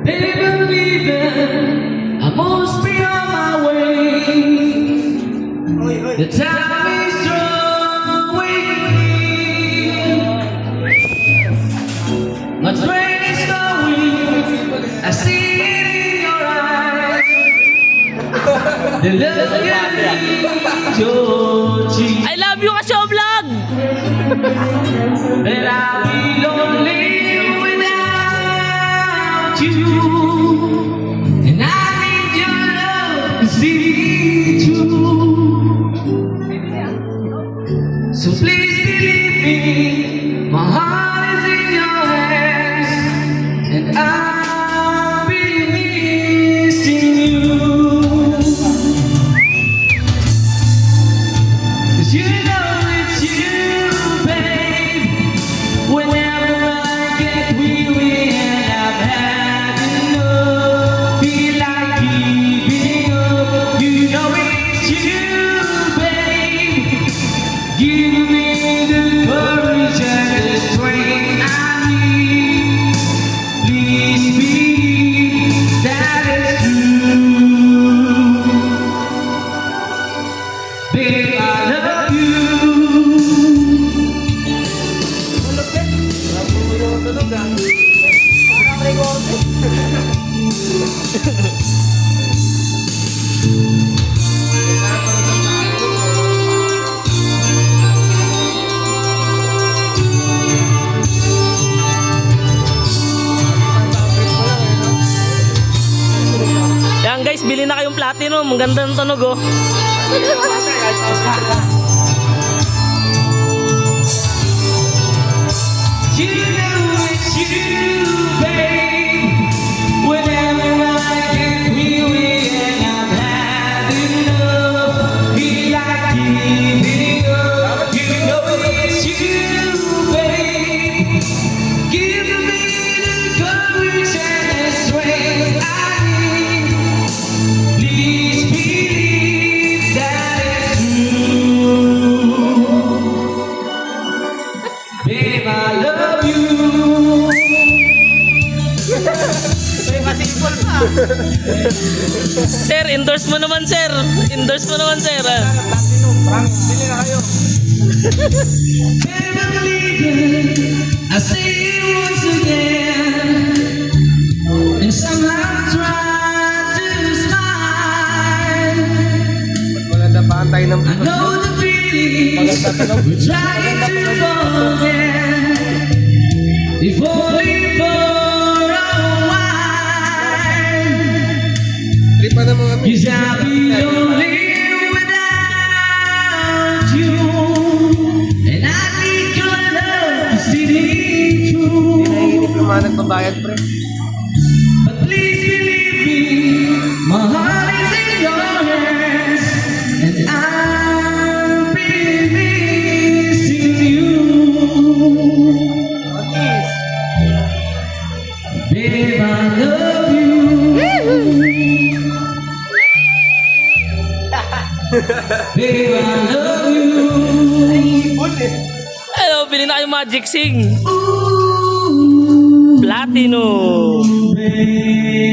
Baby, I'm leaving. I'm almost be on my way. The time is strong waiting. My train is going. I see it in your eyes. The love you need, Georgie. I love you, Kasyo Vlog! But I'll be lonely without you. And I need your love to see true. So please believe me, my heart is in your hands, and I'll be missing you. 'Cause you know it's you, babe. Whenever I get weary and I've had enough, feel like giving up. You know it's you, babe. Give me the courage and the strength I need. Please believe that it's true. Babe, I love you. Yan guys, bili na kayong platinum. Ang ganda ng tunog oh. You know it's you, babe. Whenever I get weary and I've had enough, feel like giving up. You know it's you, babe. Give me the courage and the strength I need. Please believe that it's true. Babe, I love you. Sir, endorse mo naman sir. Endorse mo naman sir. Babe, I'm leaving. I see you once again, and somehow try to smile. I know the feelings we're trying to forget. If only for a while. 'Cause I'll be lonely without you, and I need your love to see true. But please believe me, my heart is in your hands, and I'll be missing you. Babe, I love you. Babe, I love you. Hello, bili na kayong Magic Sing. Ooh, Platinum. babe.